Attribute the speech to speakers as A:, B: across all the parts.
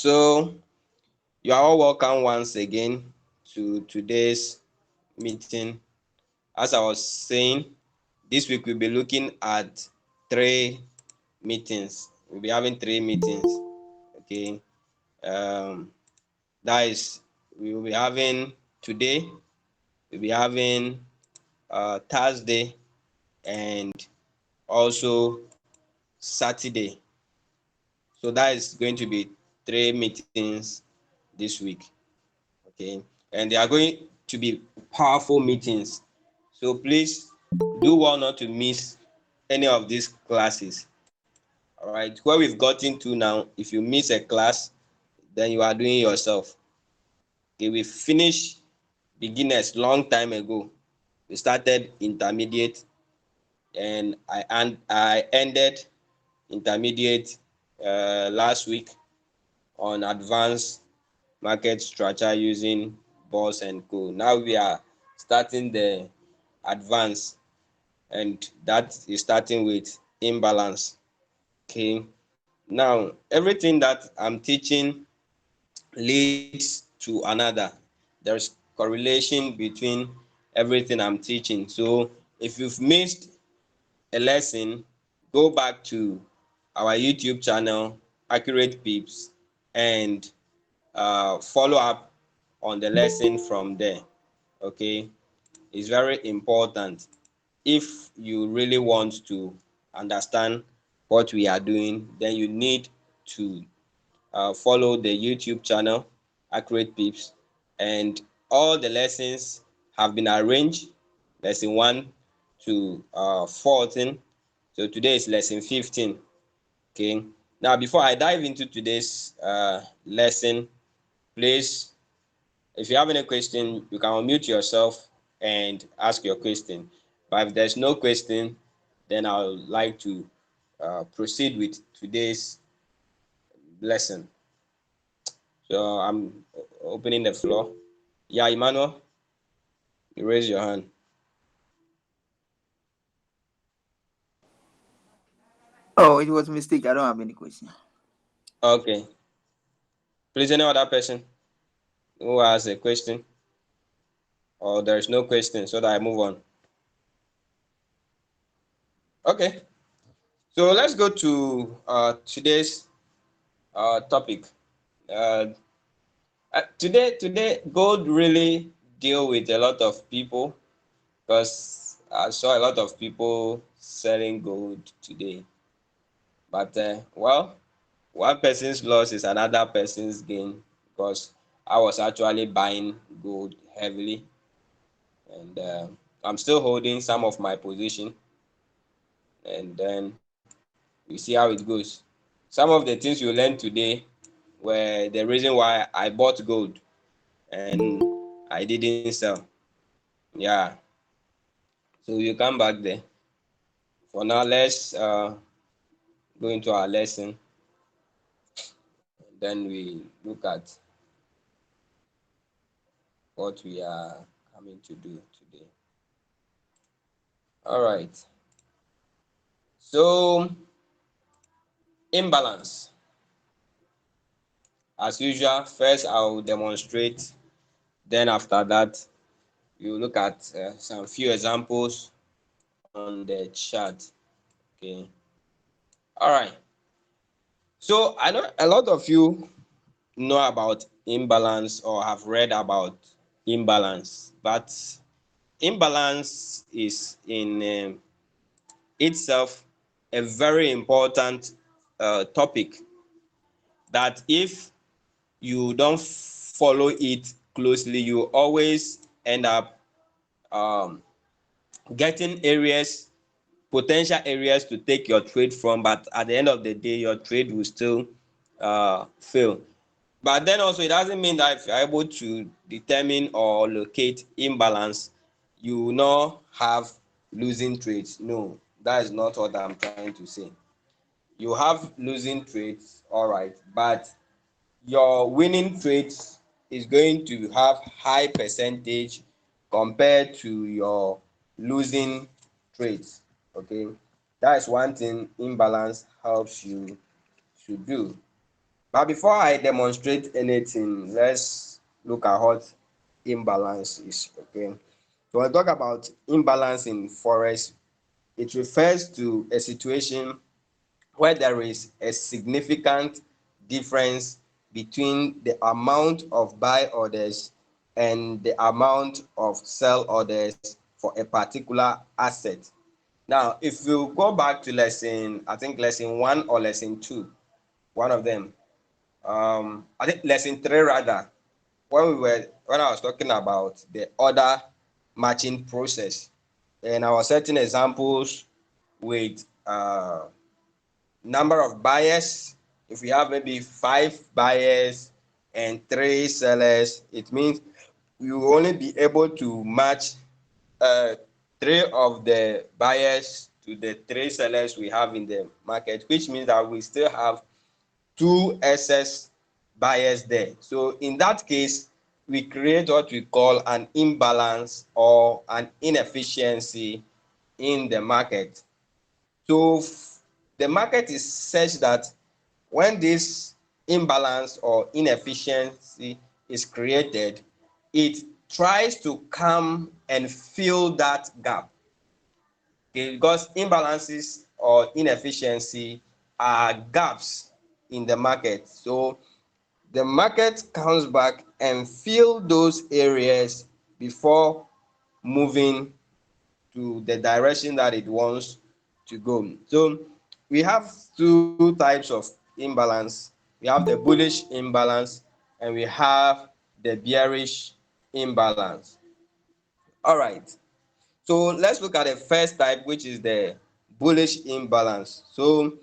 A: So you are all welcome once again to today's meeting. As I was saying, this week we'll be looking at 3 meetings. We'll be having 3 meetings. Okay. That is, we will be having today, we'll be having Thursday, and also Saturday. So that is going to be 3 meetings this week. Okay, and they are going to be powerful meetings. So please do well not to miss any of these classes. All right, where we've gotten to now, if you miss a class, then you are doing yourself. Okay, we finished beginners long time ago. We started intermediate, and I ended intermediate last week on advanced market structure using boss and co. Now we are starting the advance, and that is starting with imbalance. Okay, now everything that I'm teaching leads to another. There's correlation between everything I'm teaching. So if you've missed a lesson, go back to our YouTube channel, Accurate Pips, and follow up on the lesson from there. Okay, it's very important if you really want to understand what we are doing. Then you need to follow the YouTube channel, Accurate Pips, and all the lessons have been arranged, lesson 1 to 14. So today is lesson 15. Okay, now before I dive into today's lesson, please, if you have any question, you can unmute yourself and ask your question. But if there's no question, then I would like to proceed with today's lesson. So I'm opening the floor. Yeah, Emmanuel, you raise your hand.
B: Oh, it was a mistake. I don't have any question.
A: Okay. Please, any other person who has a question? Or there is no question, so that I move on. Okay. So let's go to today's topic. Uh, today, gold really deal with a lot of people, because I saw a lot of people selling gold today. But well, one person's loss is another person's gain, because I was actually buying gold heavily, and I'm still holding some of my position, and then we see how it goes. Some of the things you learned today were the reason why I bought gold and I didn't sell. Yeah, so you come back there. For now, let's go into our lesson, and then we look at what we are coming to do today. All right. So, imbalance. As usual, first I'll demonstrate, then after that, you look at some few examples on the chart. Okay. All right. So, I know a lot of you know about imbalance or have read about imbalance, but imbalance is in itself a very important topic that if you don't follow it closely, you always end up um, getting areas, potential areas to take your trade from, but at the end of the day, your trade will still fail. But then also, it doesn't mean that if you're able to determine or locate imbalance, you will not have losing trades. No, that is not what I'm trying to say. You have losing trades, all right, but your winning trades is going to have high percentage compared to your losing trades. Okay, that is one thing imbalance helps you to do. But before I demonstrate anything, let's look at what imbalance is. Okay. So when I talk about imbalance in forex, it refers to a situation where there is a significant difference between the amount of buy orders and the amount of sell orders for a particular asset. Now, if you go back to I think lesson 1 or lesson 2, one of them, I think lesson 3 rather, when I was talking about the order matching process, and I was setting examples with number of buyers. If we have maybe 5 buyers and 3 sellers, it means you will only be able to match 3 of the buyers to the 3 sellers we have in the market, which means that we still have 2 excess buyers there. So in that case, we create what we call an imbalance or an inefficiency in the market. So the market is such that when this imbalance or inefficiency is created, it tries to come and fill that gap. Okay, because imbalances or inefficiency are gaps in the market. So the market comes back and fill those areas before moving to the direction that it wants to go. So we have 2 types of imbalance. We have the bullish imbalance and we have the bearish imbalance. All right. So let's look at the first type, which is the bullish imbalance. So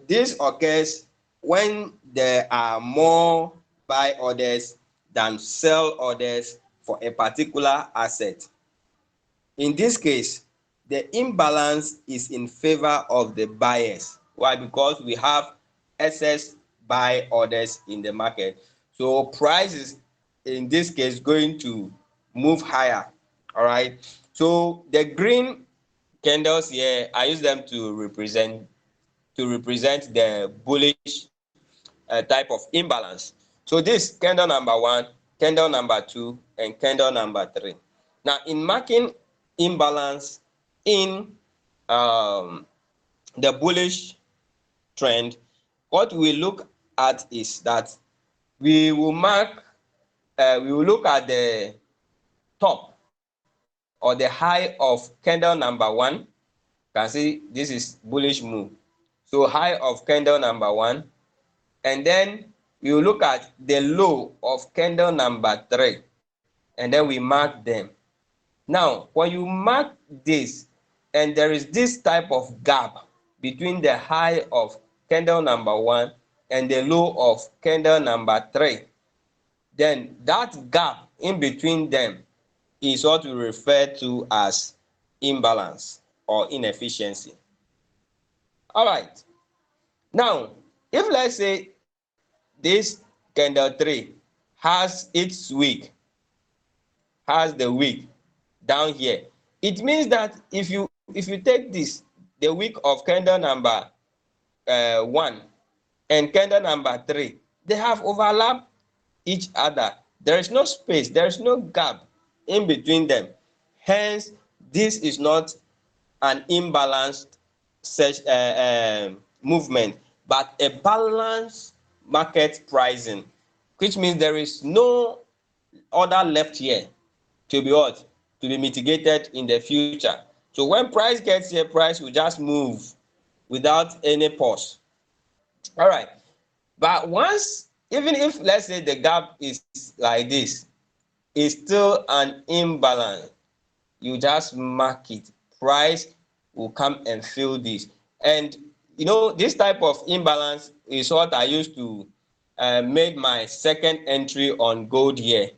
A: this occurs when there are more buy orders than sell orders for a particular asset. In this case, the imbalance is in favor of the buyers. Why? Because we have excess buy orders in the market. So price is in this case going to move higher. All right. So the green candles here, I use them to represent the bullish type of imbalance. So this candle number 1, candle number 2, and candle number 3. Now in marking imbalance in the bullish trend, what we look at is that we will look at the top or the high of candle number 1. You can see this is bullish move. So high of candle number 1, and then we will look at the low of candle number 3, and then we mark them. Now when you mark this and there is this type of gap between the high of candle number 1 and the low of candle number 3, then that gap in between them is what we refer to as imbalance or inefficiency. All right. Now if let's say this candle 3 has its wick, has the wick down here, it means that if you take this, the wick of candle number 1 and candle number 3, they have overlapped each other. There is no space, there is no gap in between them. Hence this is not an imbalanced movement, but a balanced market pricing, which means there is no order left here to be what? To be mitigated in the future. So when price gets here, price will just move without any pause. All right. But once, even if let's say the gap is like this, it's still an imbalance. You just mark it. Price will come and fill this. And you know, this type of imbalance is what I used to make my second entry on gold here.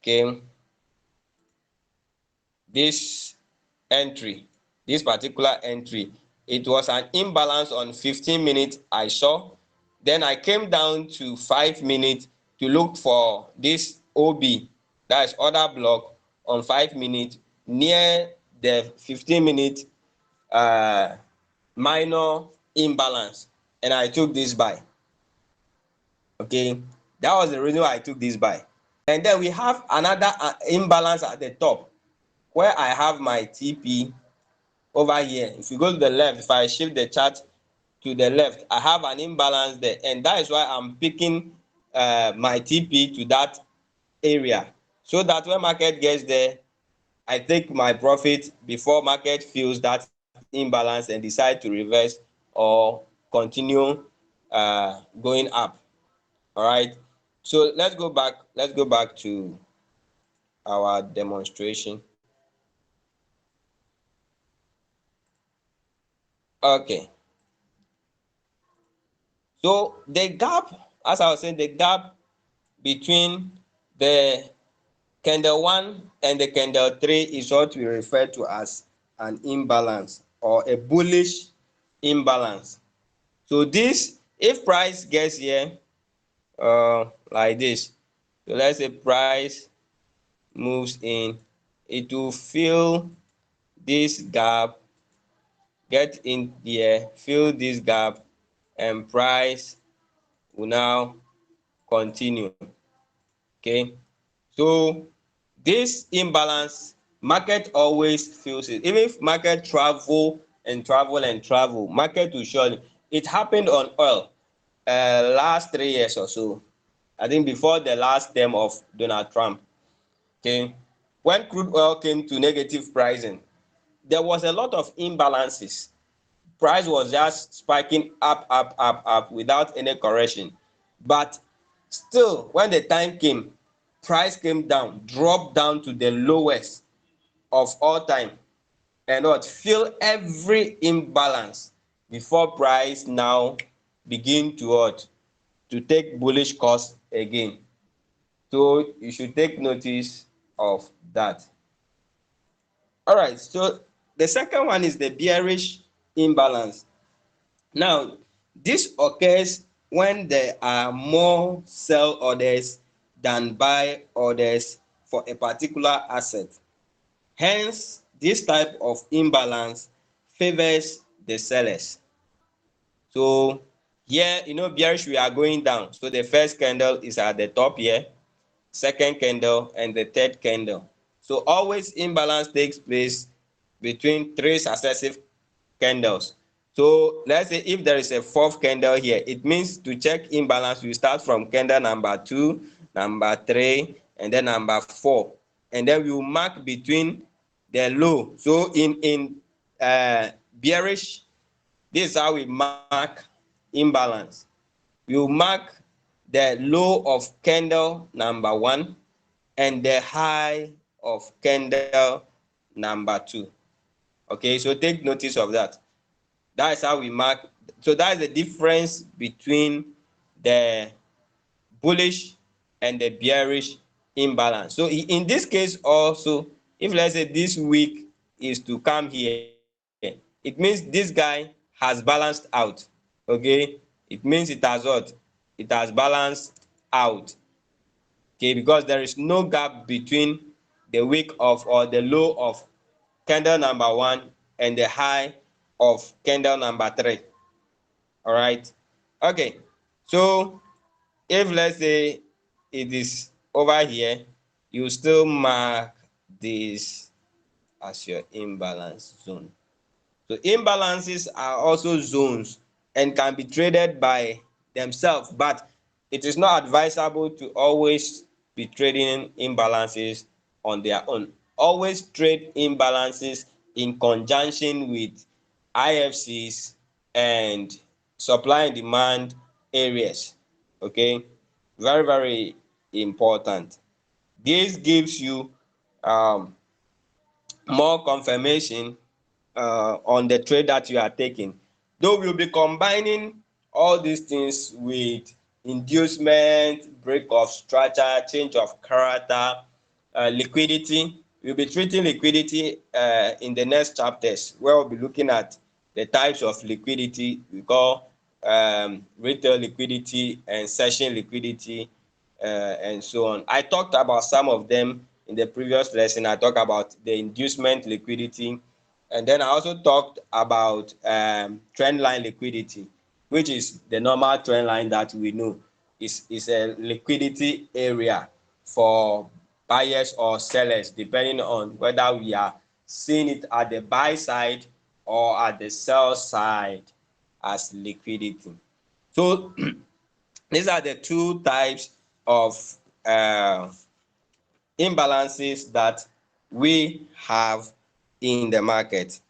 A: Okay. This entry, this particular entry, it was an imbalance on 15 minutes I saw. Then I came down to 5 minutes to look for this OB, that is order block, on 5 minutes near the 15 minute minor imbalance. and I took this buy. Okay, that was the reason why I took this buy. And then we have another imbalance at the top where I have my TP over here. If you go to the left, if I shift the chart to the left, I have an imbalance there, and that is why I'm picking my TP to that area, so that when market gets there, I take my profit before market fills that imbalance and decide to reverse or continue going up. All right, so let's go back to our demonstration. Okay, so the gap, as I was saying, the gap between the candle 1 and the candle 3 is what we refer to as an imbalance or a bullish imbalance. So this, if price gets here like this, so let's say price moves in, it will fill this gap, get in here, fill this gap, and price will now continue. Okay, so this imbalance, market always feels it. Even if market travel and travel and travel, market will surely. It happened on oil last 3 years or so. I think before the last term of Donald Trump. Okay, when crude oil came to negative pricing, there was a lot of imbalances. Price was just spiking up, up, up, up without any correction. But still, when the time came, price came down, dropped down to the lowest of all time, and what fill every imbalance before price now begin to what to take bullish course again. So you should take notice of that. All right, so the second one is the bearish imbalance. Now, this occurs when there are more sell orders than buy orders for a particular asset. Hence, this type of imbalance favors the sellers. So here, bearish, we are going down. So the first candle is at the top here, second candle, and the third candle. So always imbalance takes place between 3 successive candles. So let's say if there is a fourth candle here, it means to check imbalance, we start from candle number 2, number 3, and then number 4. And then we will mark between the low. So in bearish, this is how we mark imbalance. We will mark the low of candle number 1 and the high of candle number 2. Okay, so take notice of that. That is how we mark. So that is the difference between the bullish and the bearish imbalance. So in this case also, if let's say this week is to come here, it means this guy has balanced out. Okay, it means it has what? It has balanced out. Okay, because there is no gap between the wick of or the low of candle number 1 and the high of candle number 3. All right. Okay, so if let's say it is over here, you still mark this as your imbalance zone. So imbalances are also zones and can be traded by themselves, but it is not advisable to always be trading imbalances on their own. Always trade imbalances in conjunction with IFCs and supply and demand areas. Okay, very, very important. This gives you more confirmation on the trade that you are taking. Though we'll be combining all these things with inducement, break of structure, change of character, liquidity. We'll be treating liquidity in the next chapters, where we'll be looking at the types of liquidity we call retail liquidity and session liquidity, and so on. I talked about some of them in the previous lesson. I talked about the inducement liquidity, and then I also talked about trend line liquidity. which is the normal trend line that we know is a liquidity area for buyers or sellers, depending on whether we are seeing it at the buy side or at the sell side as liquidity. So these are the two types of imbalances that we have in the market.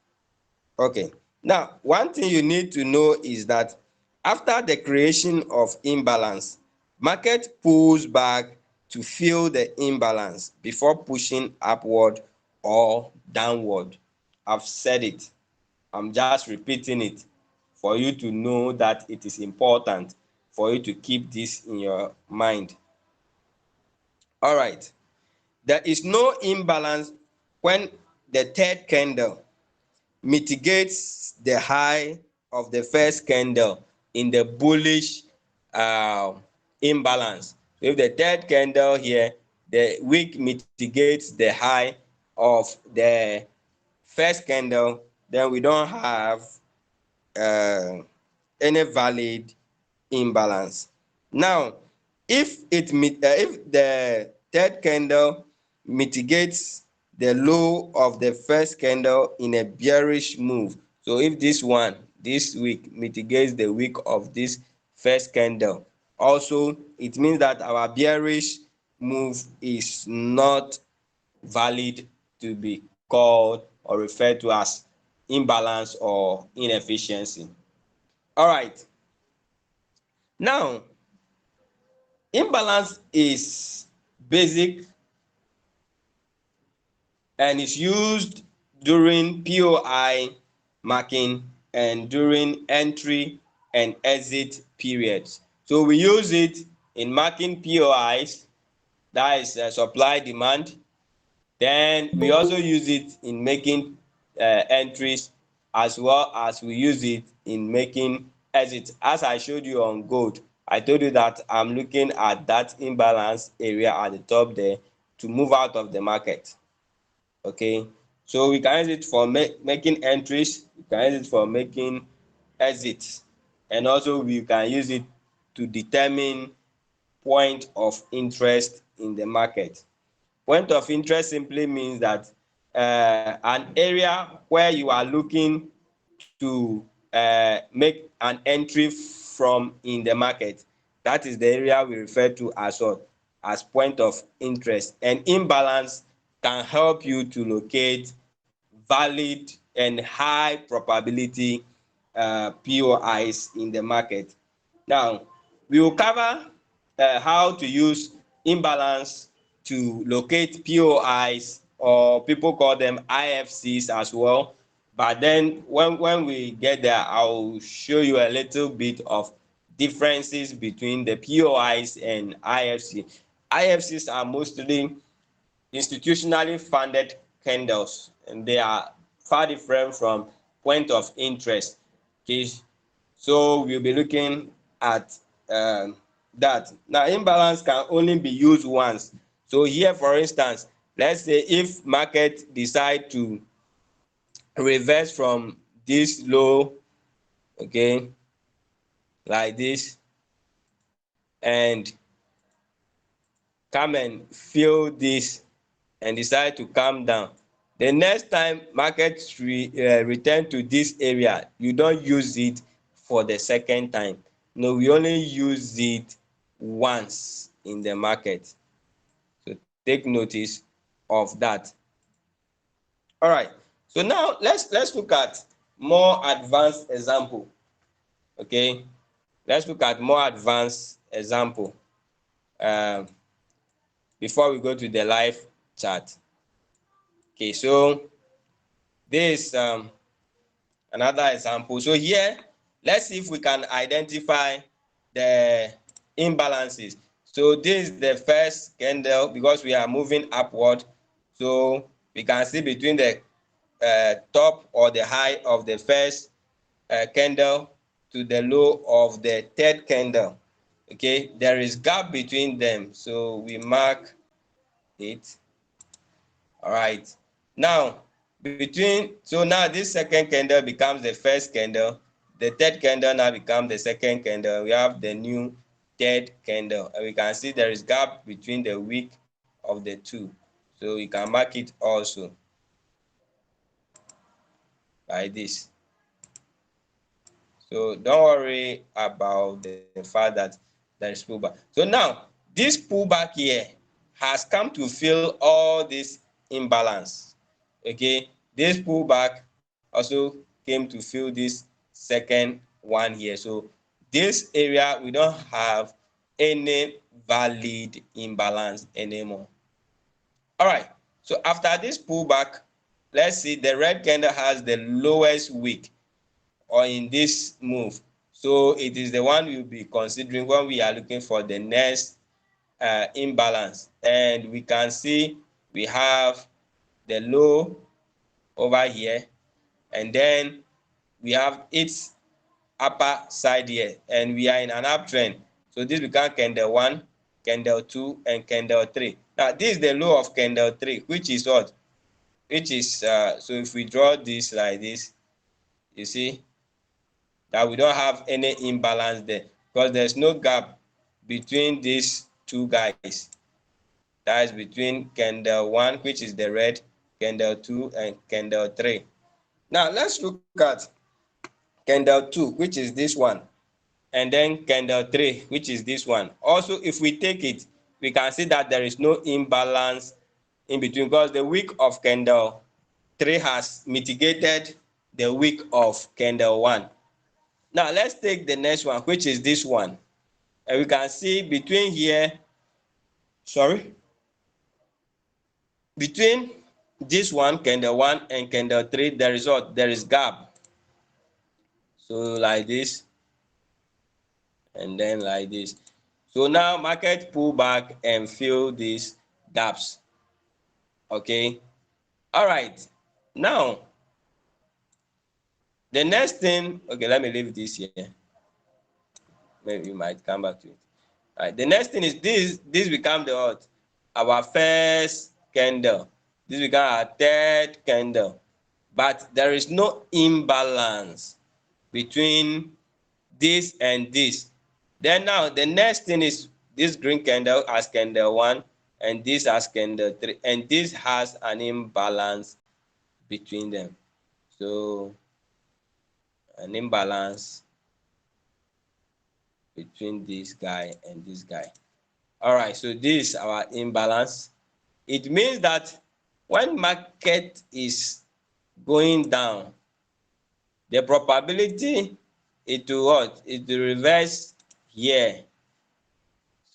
A: Okay, now one thing you need to know is that after the creation of imbalance, market pulls back to fill the imbalance before pushing upward or downward. I've said it. I'm just repeating it for you to know that it is important for you to keep this in your mind. All right. There is no imbalance when the third candle mitigates the high of the first candle in the bullish imbalance. So if the third candle here, the wick mitigates the high of the first candle, then we don't have uh, any valid imbalance. Now, if the third candle mitigates the low of the first candle in a bearish move, so if this one, this wick mitigates the wick of this first candle, also it means that our bearish move is not valid to be called or referred to as imbalance or inefficiency. All right. Now, imbalance is basic and is used during POI marking and during entry and exit periods. So we use it in marking POIs, that is supply demand. Then we also use it in making entries, as well as we use it in making exits. As I showed you on gold, I told you that I'm looking at that imbalance area at the top there to move out of the market. Okay, so we can use it for making entries, we can use it for making exits, and also we can use it to determine point of interest in the market. Point of interest simply means that an area where you are looking to make an entry from in the market. That is the area we refer to as what? As point of interest. And imbalance can help you to locate valid and high probability POIs in the market. Now, we will cover how to use imbalance to locate POIs, or people call them IFCs as well. But then when we get there, I'll show you a little bit of differences between the POIs and IFC. IFCs are mostly institutionally funded candles, and they are far different from point of interest. Okay, so we'll be looking at that. Now, imbalance can only be used once. So here, for instance, let's say if market decide to reverse from this low, okay, like this, and come and fill this and decide to come down, the next time market return to this area, you don't use it for the second time. No, we only use it once in the market. So take notice of that. All right, so now let's look at more advanced example. Okay, let's look at more advanced example before we go to the live chat. Okay, so this another example. So here, let's see if we can identify the imbalances. So this is the first candle because we are moving upward. So we can see between the top or the high of the first candle to the low of the third candle. Okay, there is gap between them. So we mark it. All right. Now, so now this second candle becomes the first candle, the third candle now become the second candle. We have the new third candle, and we can see there is gap between the wick of the two. So you can mark it also like this. So don't worry about the fact that there is pullback. So now this pullback here has come to fill all this imbalance. Okay, this pullback also came to fill this second one here. So this area we don't have any valid imbalance anymore. All right, so after this pullback, let's see, the red candle has the lowest wick or in this move. So it is the one we'll be considering when we are looking for the next imbalance. And we can see we have the low over here, and then we have its upper side here, and we are in an uptrend. So this becomes candle 1, candle 2, and candle 3. Now this is the low of candle 3, which is what? Which is, so if we draw this like this, you see that we don't have any imbalance there because there's no gap between these two guys. That is between candle 1, which is the red, candle 2, and candle 3. Now let's look at candle 2, which is this one, and then candle 3, which is this one. Also, if we take it, we can see that there is no imbalance in between because the wick of candle 3 has mitigated the wick of candle 1. Now let's take the next one, which is this one, and we can see between here, between this one, candle 1, and candle 3, there is what? There is gap. So like this, and then like this. So now market pull back and fill these gaps. Okay. All right. Now the next thing, okay, let me leave this here. Maybe you might come back to it. All right. The next thing is this become the what? Our first candle. This become our third candle. But there is no imbalance between this and this. Then now the next thing is this green candle as candle 1 and this as candle 3, and this has an imbalance between them. So an imbalance between this guy and this guy. All right, so this is our imbalance. It means that when market is going down, the probability it will what? It will reverse here.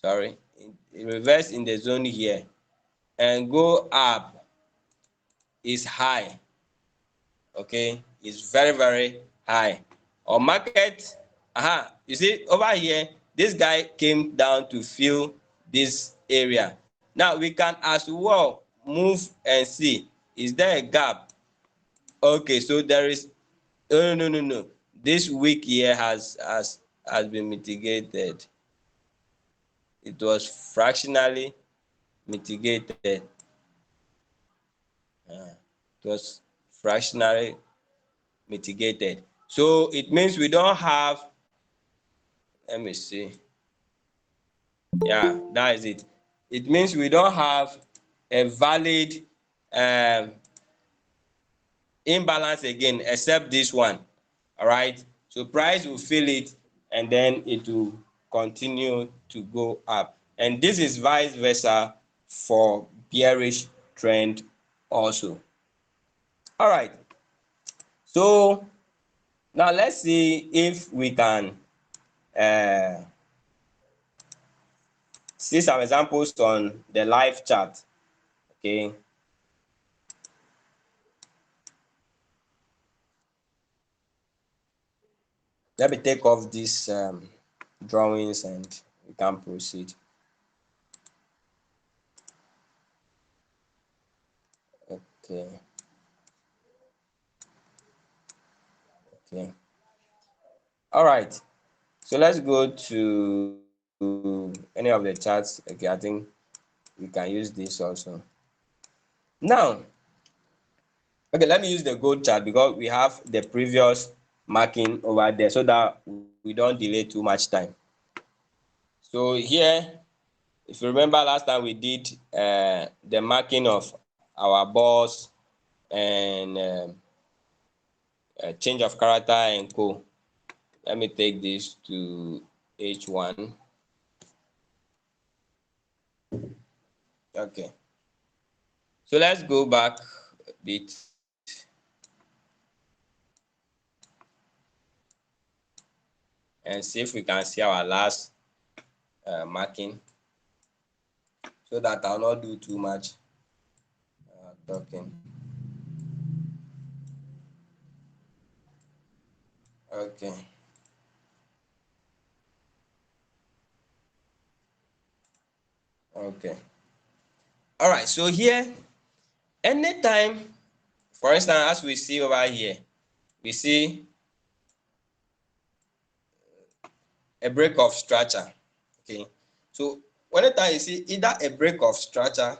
A: Sorry, it reverse in the zone here and go up is high. Okay, it's very, very high. Or market, you see over here, this guy came down to fill this area. Now we can as well move and see, is there a gap? Okay, so there is, no. This wick here has been mitigated. It was fractionally mitigated. It was fractionally mitigated. So it means we don't have, let me see. Yeah, that is it. It means we don't have a valid imbalance again, except this one. All right. So price will fill it and then it will continue to go up. And this is vice versa for bearish trend also. All right. So now let's see if we can see some examples on the live chart. Okay. Let me take off these drawings and we can proceed. Okay. Okay. All right. So let's go to any of the charts. Okay, I think we can use this also. Now, okay, let me use the gold chart because we have the previous marking over there so that we don't delay too much time. So here, if you remember last time we did the marking of our balls and change of character and co. Let me take this to H1. Okay. So let's go back a bit. And see if we can see our last marking so that I'll not do too much talking. Okay. Okay. All right. So here, anytime, for instance, as we see over here, we see a break of structure. Okay. So anytime you see either a break of structure,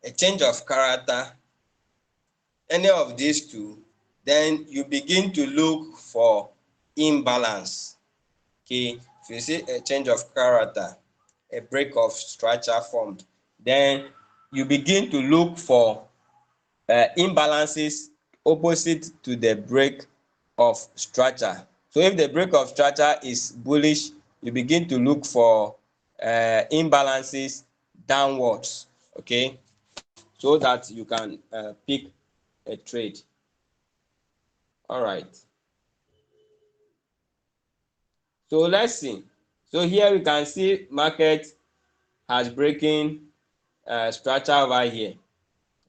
A: a change of character, any of these two, then you begin to look for imbalance. Okay. If you see a change of character, a break of structure formed, then you begin to look for imbalances opposite to the break of structure. So if the break of structure is bullish, you begin to look for imbalances downwards, okay, so that you can pick a trade. All right. So let's see. So here we can see market has breaking structure over here.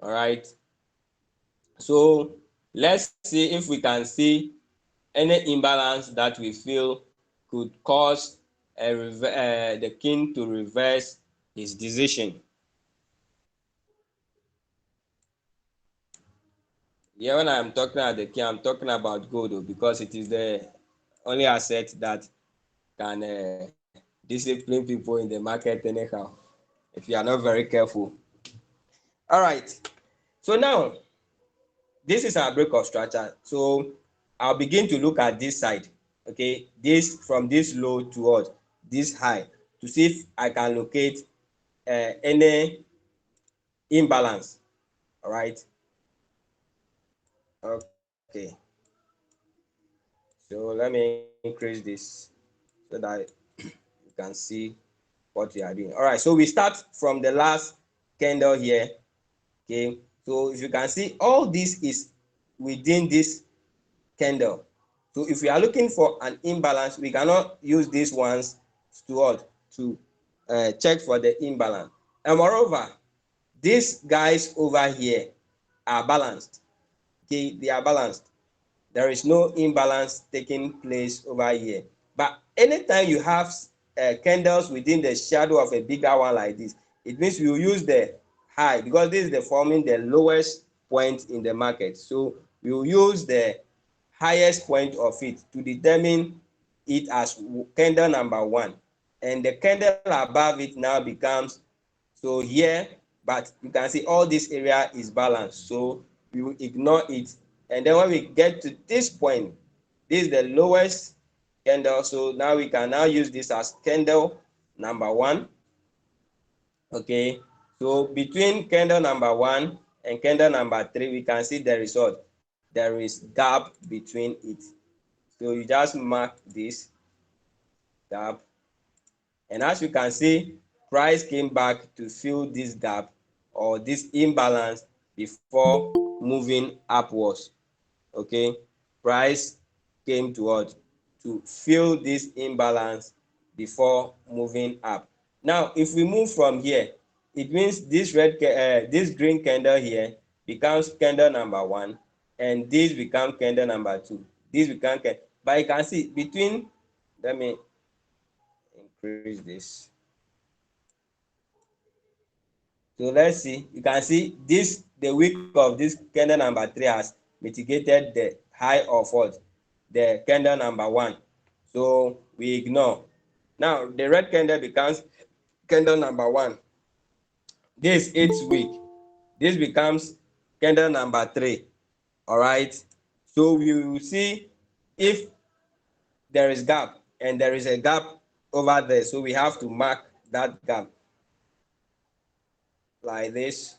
A: All right. So let's see if we can see any imbalance that we feel could cause the king to reverse his decision. Yeah, when I'm talking about the king, I'm talking about gold though, because it is the only asset that can discipline people in the market anyhow if you are not very careful. All right. So now this is our break of structure. So I'll begin to look at this side. Okay, this from this low towards this high to see if I can locate any imbalance. All right. Okay. So let me increase this so that you can see what we are doing. All right. So we start from the last candle here. Okay. So if you can see, all this is within this candle. So if we are looking for an imbalance, we cannot use these ones to check for the imbalance. And moreover, these guys over here are balanced. Okay, they are balanced. There is no imbalance taking place over here. But anytime you have candles within the shadow of a bigger one like this, it means we will use the high, because this is the forming the lowest point in the market. So we will use the highest point of it to determine it as candle number one. And the candle above it now becomes, so here, but you can see all this area is balanced. So we will ignore it. And then when we get to this point, this is the lowest candle. So now we can now use this as candle number one. Okay. So between candle number one and candle number three, we can see the result. There is gap between it. So you just mark this gap. And as you can see, price came back to fill this gap or this imbalance before moving upwards. Okay, price came to what? To fill this imbalance before moving up. Now, if we move from here, it means this green candle here becomes candle number one, and this becomes candle number two. This becomes, but you can see between, let me increase this. So let's see, you can see this, the wick of this candle number three has mitigated the high of what? The candle number one. So we ignore. Now the red candle becomes candle number one. This 8th week. This becomes candle number three. All right. So we will see if there is gap, and there is a gap over there, so we have to mark that gap like this.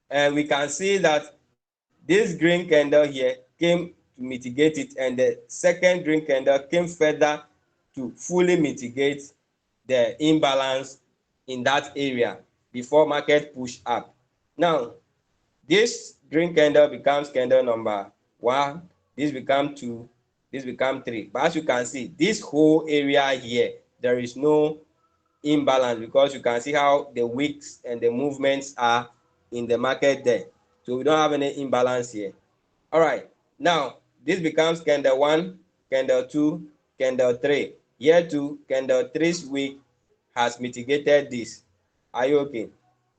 A: And we can see that this green candle here came to mitigate it, and the second green candle came further to fully mitigate the imbalance in that area before market push up. Now, this green candle becomes candle number 1, this become 2, this become 3. But as you can see, this whole area here, there is no imbalance, because you can see how the wicks and the movements are in the market there. So we don't have any imbalance here. All right, now this becomes candle 1, candle 2, candle 3. Here too, candle 3's wick has mitigated this. Are you okay?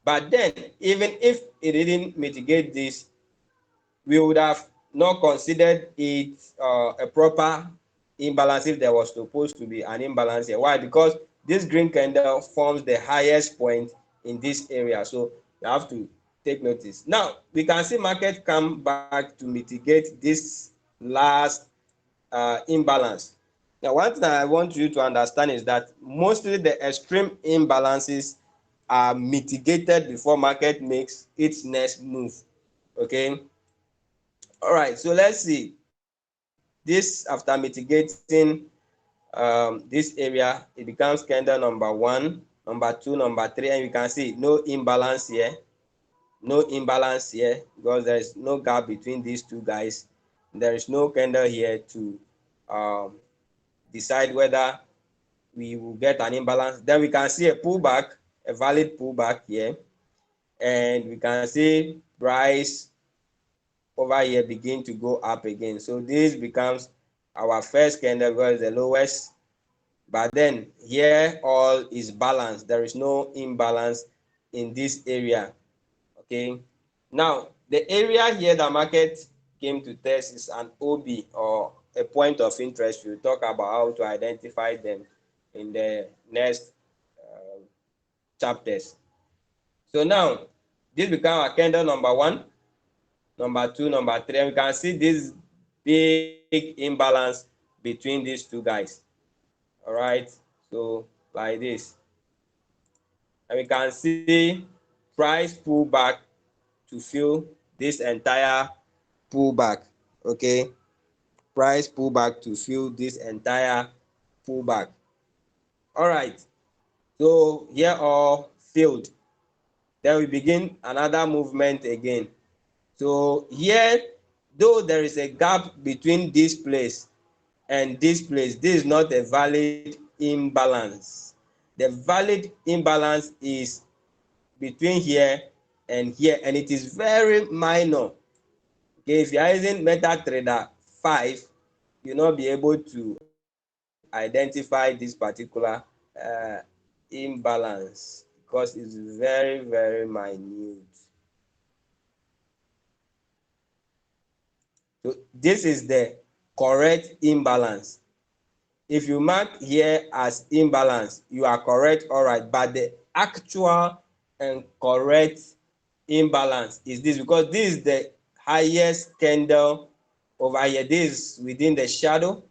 A: But then, even if it didn't mitigate this, we would have not considered it a proper imbalance if there was supposed to be an imbalance here. Why? Because this green candle forms the highest point in this area. So you have to take notice. Now, we can see market come back to mitigate this last imbalance. Now, one thing I want you to understand is that mostly the extreme imbalances are mitigated before market makes its next move. Okay. All right, so let's see. This, after mitigating this area, it becomes candle number 1, number 2, number 3, and you can see no imbalance here. No imbalance here because there is no gap between these two guys. There is no candle here to decide whether we will get an imbalance. Then we can see a pullback, a valid pullback here, and we can see price over here begin to go up again. So this becomes our first candle because the lowest, but then here all is balanced. There is no imbalance in this area. Okay, now the area here the market came to test is an OB, or a point of interest. We'll talk about how to identify them in the next chapters. So now this becomes our candle number 1, number 2, number 3, and we can see this big imbalance between these two guys. All right, so like this, and we can see price pullback to fill this entire pullback. Okay, price pullback to fill this entire pullback. All right, so here all filled. Then we begin another movement again. So here, though there is a gap between this place and this place, this is not a valid imbalance. The valid imbalance is between here and here, and it is very minor. Okay, if you are using MetaTrader 5, you'll not be able to identify this particular imbalance because it's very, very minute. So this is the correct imbalance. If you mark here as imbalance, you are correct, all right, but the actual and correct imbalance is this, because this is the highest candle over here. This is within the shadow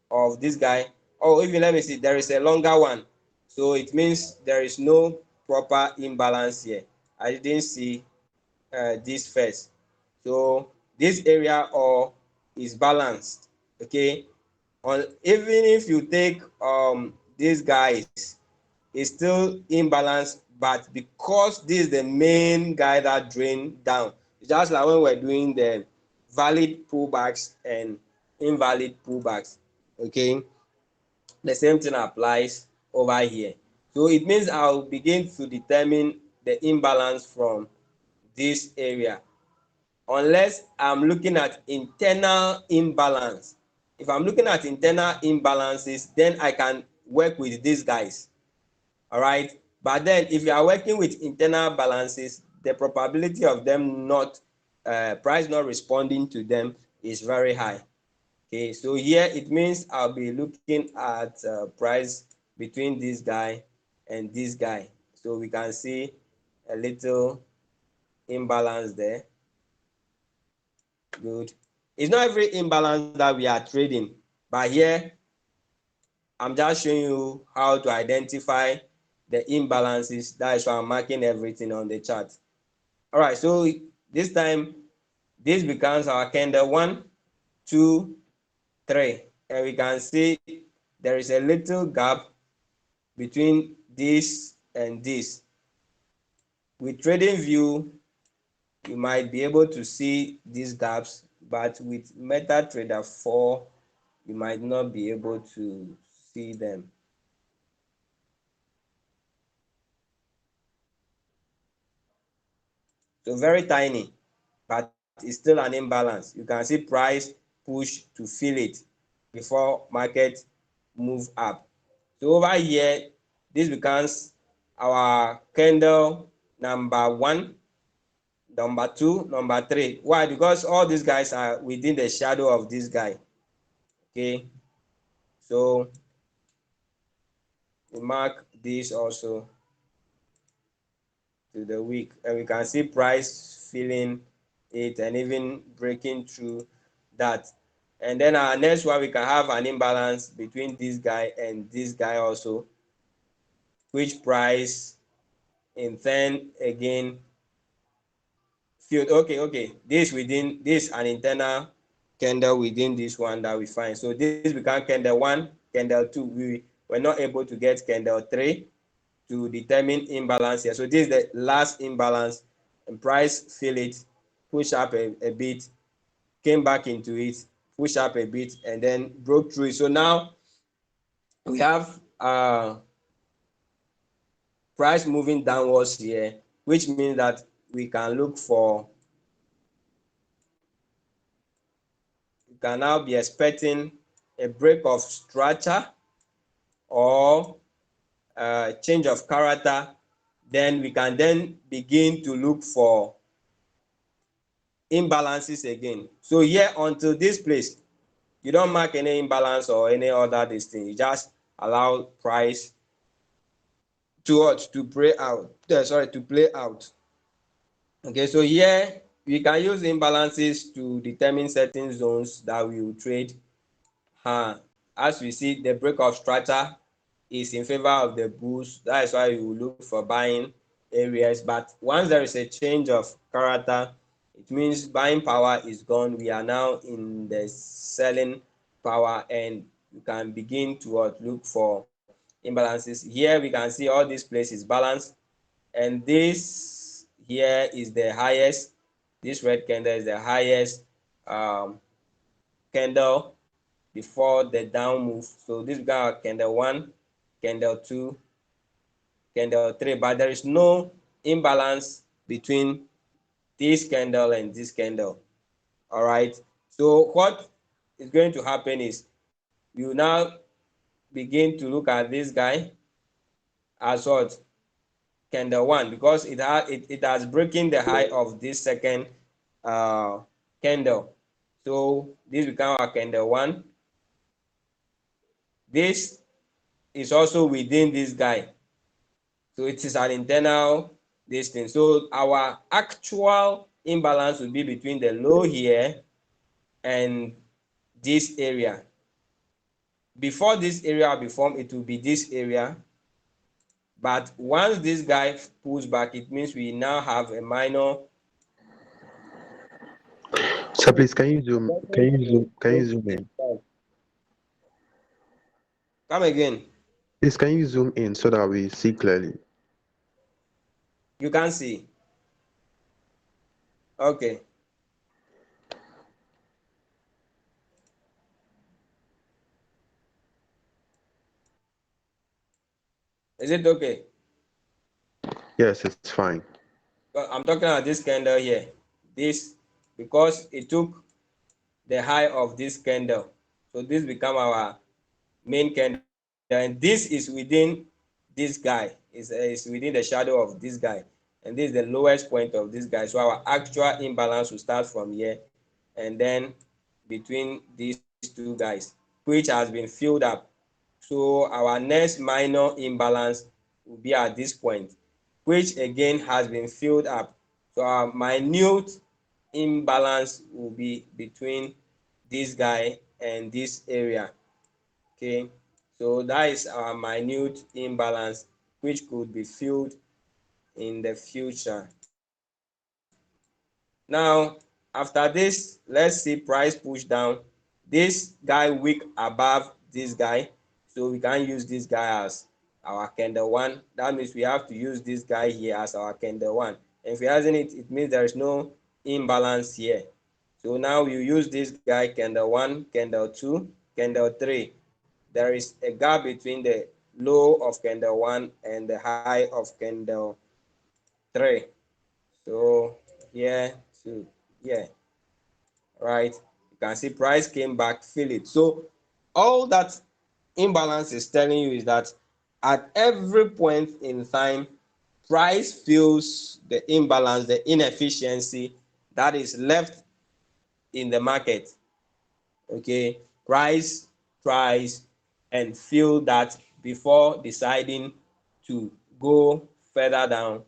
A: of this guy. Oh, even let me see, there is a longer one, so it means there is no proper imbalance here. I didn't see this first, so this area all is balanced. Okay, even if you take these guys, it's still imbalanced, but because this is the main guy that drained down, it's just like when we're doing the valid pullbacks and invalid pullbacks. Okay, the same thing applies over here. So it means I'll begin to determine the imbalance from this area, unless I'm looking at internal imbalance. If I'm looking at internal imbalances, then I can work with these guys. All right, but then if you are working with internal balances, the probability of them not price not responding to them is very high. Okay, so here it means I'll be looking at price between this guy and this guy, so we can see a little imbalance there. Good. It's not every imbalance that we are trading. But here, I'm just showing you how to identify the imbalances. That is why I'm marking everything on the chart. All right, so this time, this becomes our candle 1, 2, 3. And we can see there is a little gap between this and this. With trading view, you might be able to see these gaps, but with MetaTrader 4, you might not be able to see them. So very tiny, but it's still an imbalance. You can see price push to fill it before market move up. So over here, this becomes our candle number 1, number 2, number 3. Why? Because all these guys are within the shadow of this guy. Okay, so we mark this also to the week, and we can see price filling it and even breaking through that. And then our next one, we can have an imbalance between this guy and this guy also, which price in turn again filled. Okay, this within this an internal candle within this one that we find. So this become candle 1, candle 2. We were not able to get candle 3 to determine imbalance here. So this is the last imbalance, and price fill it, push up a bit, came back into it, push up a bit, and then broke through it. So now we have price moving downwards here, which means that we can look for, we can now be expecting a break of structure or change of character. Then we can then begin to look for imbalances again. So here until this place, you don't mark any imbalance or any other this thing. You just allow price to play out. To play out. Okay, so here we can use imbalances to determine certain zones that we will trade. As we see, the break of structure is in favor of the bulls. That is why you will look for buying areas. But once there is a change of character, it means buying power is gone. We are now in the selling power, and you can begin to look for imbalances. Here we can see all these places balanced, and this here is the highest. This red candle is the highest candle before the down move. So this becomes candle 1, candle 2, candle 3, but there is no imbalance between this candle and this candle. All right, so what is going to happen is you now begin to look at this guy as what? Candle 1, because it has broken the high of this second candle. So this becomes our candle 1. This is also within this guy. So it is an internal this thing. So our actual imbalance will be between the low here and this area. Before this area will be formed, it will be this area. But once this guy pulls back, it means we now have a minor.
C: So please, can you zoom in?
A: Come again.
C: Please, can you zoom in so that we see clearly?
A: You can see. Okay. Is it okay?
C: Yes, it's fine.
A: I'm talking about this candle here. This, because it took the high of this candle. So this become our main candle, and this is within this guy. Is within the shadow of this guy, and this is the lowest point of this guy. So our actual imbalance will start from here, and then between these two guys, which has been filled up. So our next minor imbalance will be at this point, which again has been filled up. So our minute imbalance will be between this guy and this area. Okay, so that is our minute imbalance, which could be filled in the future. Now, after this, let's see price push down. This guy wick above this guy, so we can use this guy as our candle one. That means we have to use this guy here as our candle one. And if he hasn't it means there is no imbalance here. So now we use this guy candle one, candle two, candle three. There is a gap between the low of candle one and the high of candle three. So here to here, right? You can see price came back, fill it. So all that imbalance is telling you is that at every point in time, price fills the imbalance, the inefficiency that is left in the market. Okay, price tries and fill that before deciding to go further down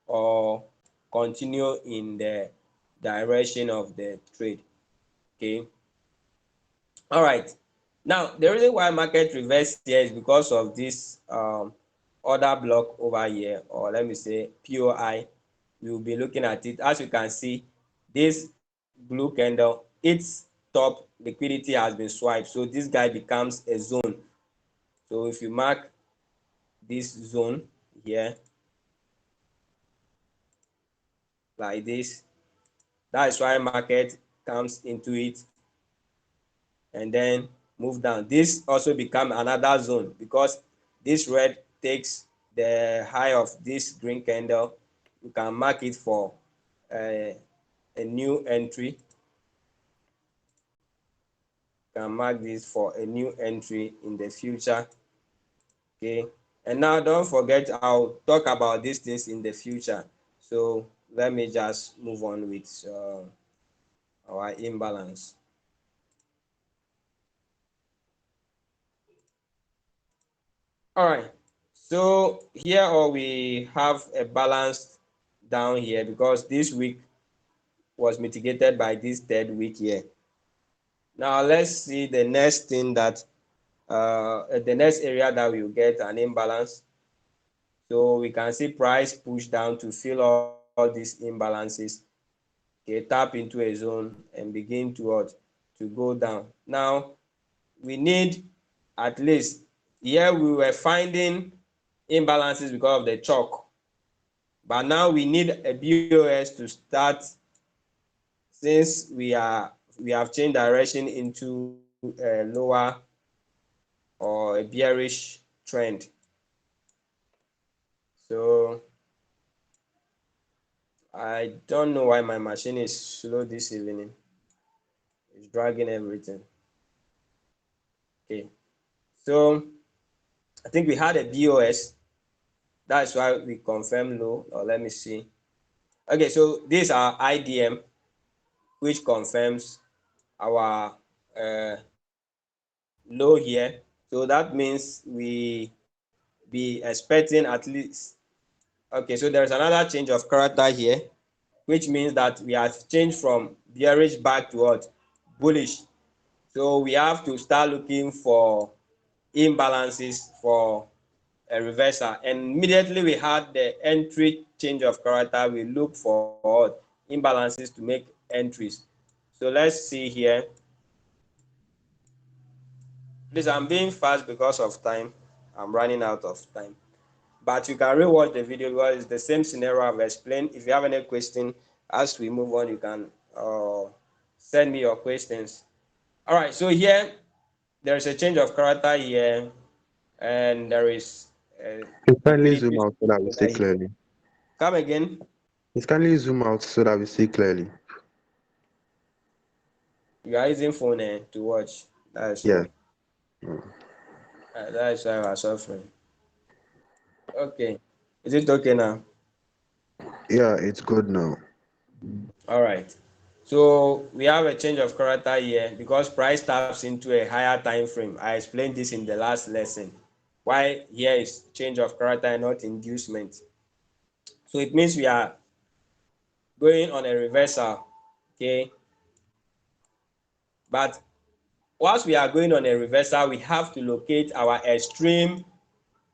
A: or continue in the direction of the trade. Okay, all right. Now the reason why market reverse here is because of this order block over here, or let me say POI. We will be looking at it. As you can see, this blue candle, its top liquidity has been swiped, so this guy becomes a zone. So if you mark this zone here like this, that is why market comes into it and then move down. This also become another zone because this red takes the high of this green candle. You can mark it for a new entry. You can mark this for a new entry in the future. Okay, and now don't forget, I'll talk about these things in the future. So let me just move on with our imbalance. All right, so here we have a balance down here because this week was mitigated by this third week here. Now let's see the next thing that the next area that we will get an imbalance. So we can see price push down to fill all these imbalances. Okay, tap into a zone and begin to what, to go down. Now we need at least, here we were finding imbalances because of the chalk, but now we need a BOS to start, since we have changed direction into a lower or a bearish trend. So I don't know why my machine is slow this evening. It's dragging everything. Okay, so I think we had a BOS. That's why we confirm low. Or let me see. Okay, so this is our IDM, which confirms our low here. So that means we be expecting at least. Okay, so there's another change of character here, which means that we have changed from bearish back to what, bullish. So we have to start looking for imbalances for a reversal, and immediately we had the entry change of character, we look for imbalances to make entries. So let's see here. Please, I'm being fast because of time. I'm running out of time, but you can rewatch the video because it's the same scenario I've explained. If you have any question as we move on, you can send me your questions. All right, so here there is a change of character here, and there is
C: Please kindly
A: liquidity
C: zoom out so that we
A: over
C: see
A: here.
C: clearly.
A: Come again.
C: Please kindly zoom out so that we see clearly.
A: You are using phone to watch. That's
C: Yeah.
A: why. That's why I was suffering. Okay. Is it okay now?
C: Yeah, it's good now.
A: All right. So we have a change of character here because price taps into a higher time frame. I explained this in the last lesson. Why here is change of character and not inducement. So it means we are going on a reversal. Okay. But whilst we are going on a reversal, we have to locate our extreme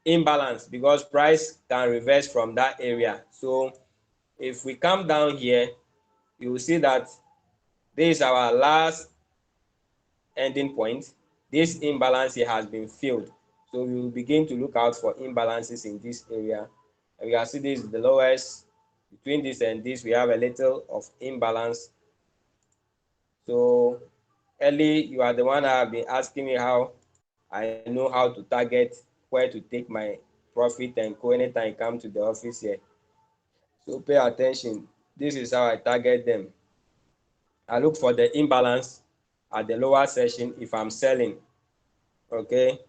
A: imbalance because price can reverse from that area. So if we come down here, you will see that this is our last ending point. This imbalance here has been filled. So we will begin to look out for imbalances in this area. And we can see this is the lowest. Between this and this, we have a little of imbalance. So early, you are the one that have been asking me how I know how to target where to take my profit and co anytime I come to the office here. So pay attention. This is how I target them. I look for the imbalance at the lower session if I'm selling. Okay,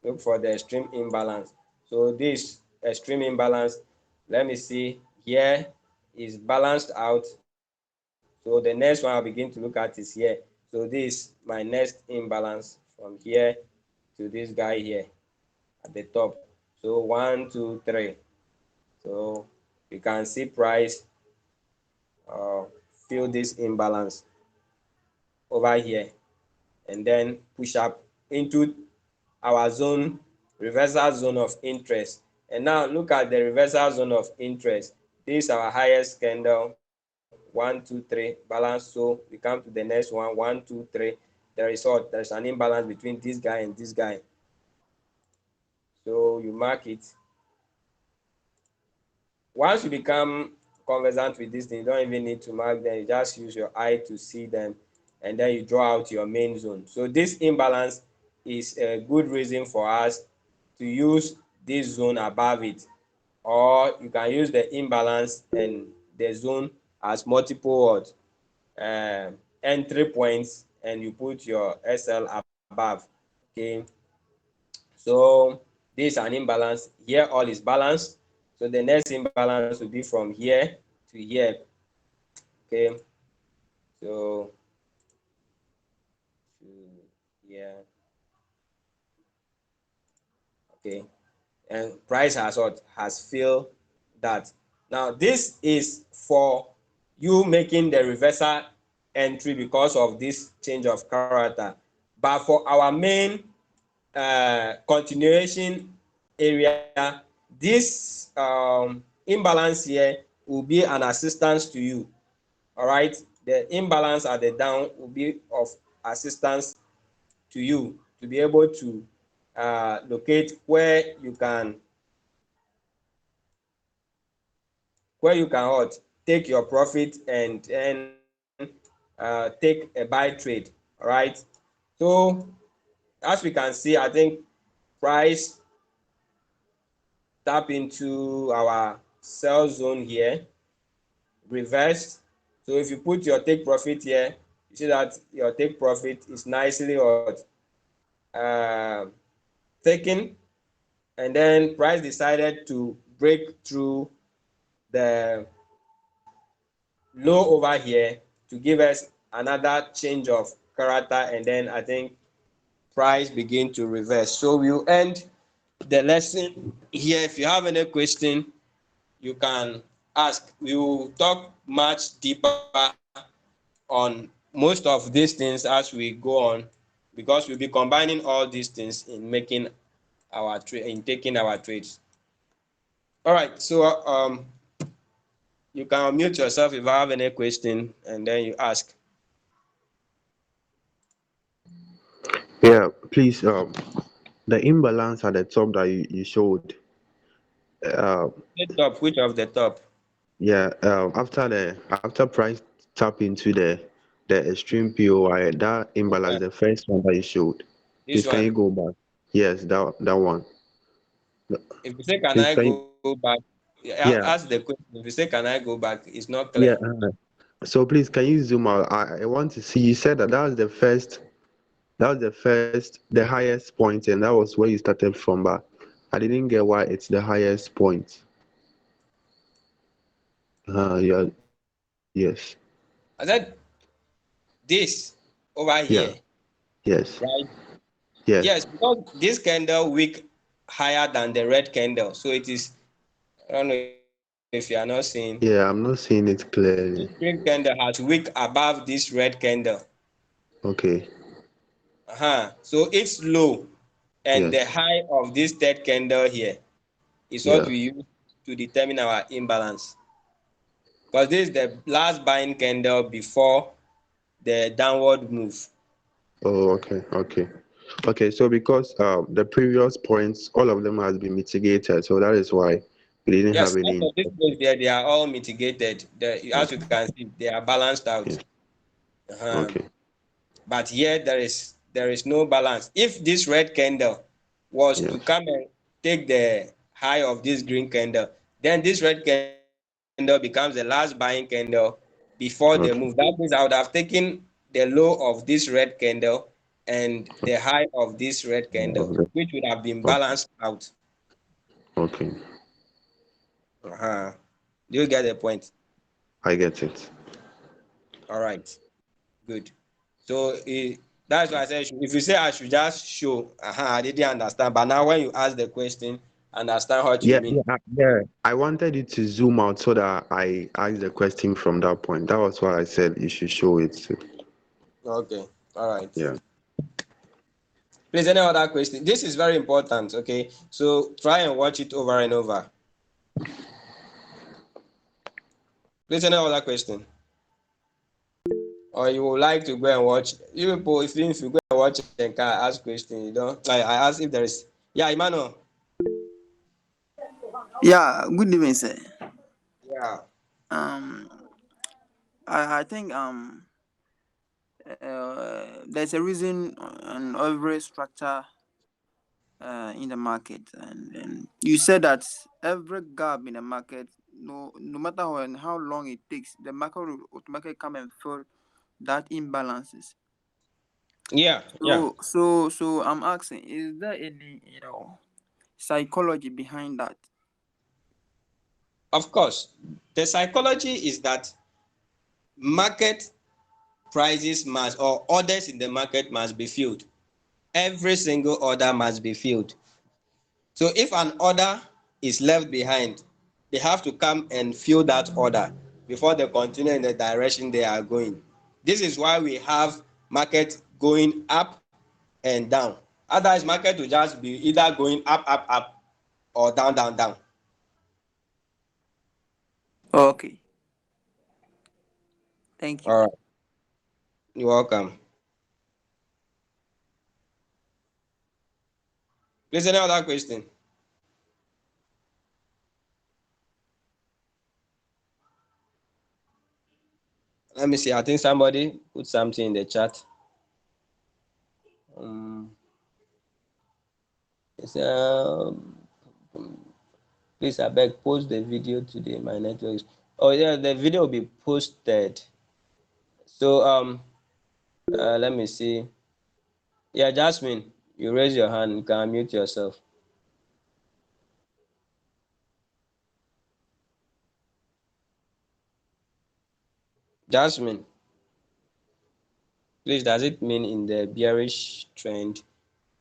A: look for the extreme imbalance. So this extreme imbalance, let me see, here is balanced out. So the next one I'll begin to look at is here. So this is my next imbalance from here to this guy here at the top. So 1, 2, 3. So you can see price fill this imbalance over here and then push up into our zone, reversal zone of interest. And now look at the reversal zone of interest. This is our highest candle. 1, 2, 3 balance. So we come to the next one. 1, 2, 3. There is what? There's an imbalance between this guy and this guy. So you mark it. Once you become conversant with this thing, you don't even need to mark them. You just use your eye to see them, and then you draw out your main zone. So this imbalance is a good reason for us to use this zone above it, or you can use the imbalance and the zone as multiple entry points, and you put your SL above. Okay, so this is an imbalance. Here all is balanced. So the next imbalance will be from here to here. Okay, so to here. Okay, and price has what? Has filled that. Now this is for you making the reversal entry because of this change of character. But for our main continuation area, this imbalance here will be an assistance to you. All right, the imbalance at the down will be of assistance to you to be able to locate where you can what, take your profit and then take a buy trade. All right, so as we can see, I think price tap into our sell zone here, reversed. So if you put your take profit here, you see that your take profit is nicely taken, and then price decided to break through the low over here to give us another change of character, and then I think price begin to reverse. So we'll end the lesson here. If you have any question, you can ask. We will talk much deeper on most of these things as we go on, because we'll be combining all these things in making our trade, in taking our trades. All right, so you can unmute yourself if I have any question, and then you ask.
C: Yeah, please. The imbalance at the top that you showed. Uh,
A: The top, which of the top?
C: yeah. After price tap into the extreme POI, that imbalance, the first one that you showed.
A: This
C: Please, can
A: one.
C: you go back? Yes, that one.
A: If you say, can
C: Please,
A: I
C: can you,
A: go back? Ask
C: yeah,
A: the question. If you say, can I go back, it's not clear.
C: yeah. So please, can you zoom out? I want to see. You said that was the first. That was the highest point, and that was where you started from. But I didn't get why it's the highest point. Yeah, yes,
A: I said this over
C: yeah,
A: here,
C: yes,
A: right?
C: yes.
A: Yes, because this candle wick higher than the red candle. So it is, I don't know if you are not seeing.
C: Yeah, I'm not seeing it
A: This
C: clearly.
A: green candle has wick above this red candle.
C: Okay.
A: So it's low, and the
C: Yes.
A: high of this third candle here is what
C: Yeah.
A: we use to determine our imbalance. Because this is the last buying candle before the downward move.
C: Oh, okay. Okay. Okay. So because the previous points, all of them has been mitigated, so that is why we didn't
A: Yes,
C: have
A: as
C: any.
A: of this place there, they are all mitigated. As you
C: Okay.
A: can see, they are balanced out.
C: Yeah.
A: Uh-huh.
C: Okay.
A: But here there is no balance. If this red candle was to
C: Yes.
A: come and take the high of this green candle, then this red candle becomes the last buying candle before the move. That
C: Okay.
A: means I would have taken the low of this red candle and the high of this red candle,
C: Okay.
A: which would have been
C: Okay.
A: balanced out.
C: Okay.
A: Uh-huh. Do you get the point?
C: I get it.
A: All right. Good. So that's why I said if you say I should just show, I didn't understand. But now when you ask the question, I understand what you
C: Yeah,
A: mean.
C: yeah, yeah. I wanted you to zoom out so that I asked the question from that point. That was why I said you should show it too.
A: Okay. All right.
C: Yeah.
A: Please, any other question? This is very important. Okay. So try and watch it over and over. Please, any other question? Or you would like to go and watch? You people, if you go and watch and can ask question, you don't. I ask if there is. Yeah, Emmanuel.
B: Yeah, good evening, sir.
A: Yeah.
B: Um, I think there's a reason on every structure in the market, and you said that every gap in the market, no matter how long it takes, the market will automatically come and fill that imbalances.
A: Yeah. Yeah.
B: So I'm asking, is there any psychology behind that?
A: Of course, the psychology is that market prices must or orders in the market must be filled. Every single order must be filled. So if an order is left behind, they have to come and fill that order before they continue in the direction they are going. This is why we have market going up and down. Otherwise, market will just be either going up, up, up, or down, down, down.
B: Okay, thank you.
A: All right. You're welcome. Please, any other question? Let me see. I think somebody put something in the chat. It's, please, I beg, post the video today. My network is. Oh yeah, the video will be posted. So let me see. Yeah, Jasmine, you raise your hand. You can unmute yourself. Jasmine, please. Does it mean in the bearish trend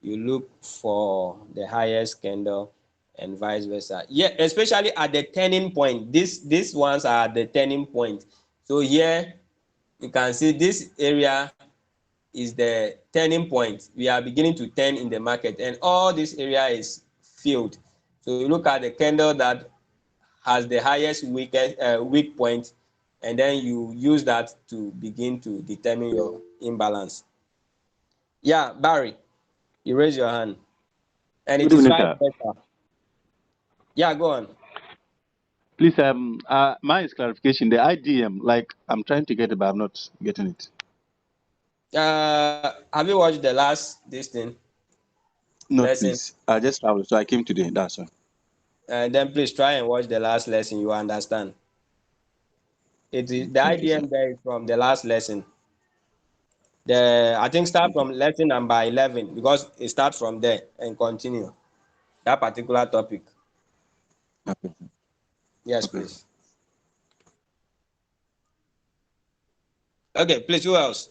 A: you look for the highest candle and vice versa? Yeah, especially at the turning point. These ones are at the turning point. So here you can see this area is the turning point. We are beginning to turn in the market, and all this area is filled. So you look at the candle that has the highest weak point, and then you use that to begin to determine your imbalance. Yeah, Barry, you raise your hand, and it
D: Good
A: is
D: evening,
A: vice
D: sir.
A: versa. Yeah, go on.
D: Please, mine is clarification. The IDM, like I'm trying to get it, but I'm not getting it.
A: Have you watched the last this thing
D: Not
A: lesson?
D: please. I just traveled, so I came today. That's all.
A: Then please try and watch the last lesson. You understand. It is the
D: Okay, sir.
A: IDM there is from the last lesson. I think start
D: Okay.
A: from lesson number 11 because it starts from there and continue that particular topic.
D: Okay.
A: Yes,
D: Okay.
A: please. Okay, please. Who else?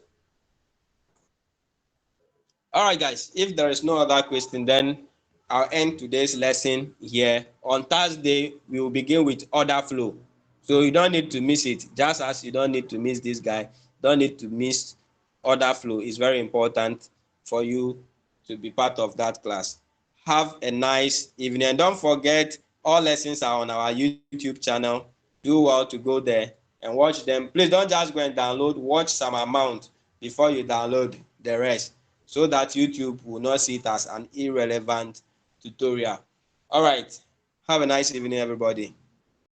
A: All right, guys. If there is no other question, then I'll end today's lesson here. On Thursday, we will begin with order flow. So you don't need to miss it. Just as you don't need to miss this guy, don't need to miss order flow. It's very important for you to be part of that class. Have a nice evening. And don't forget, all lessons are on our YouTube channel. Do well to go there and watch them. Please don't just go and download. Watch some amount before you download the rest, so that YouTube will not see it as an irrelevant tutorial. All right. Have a nice evening, everybody.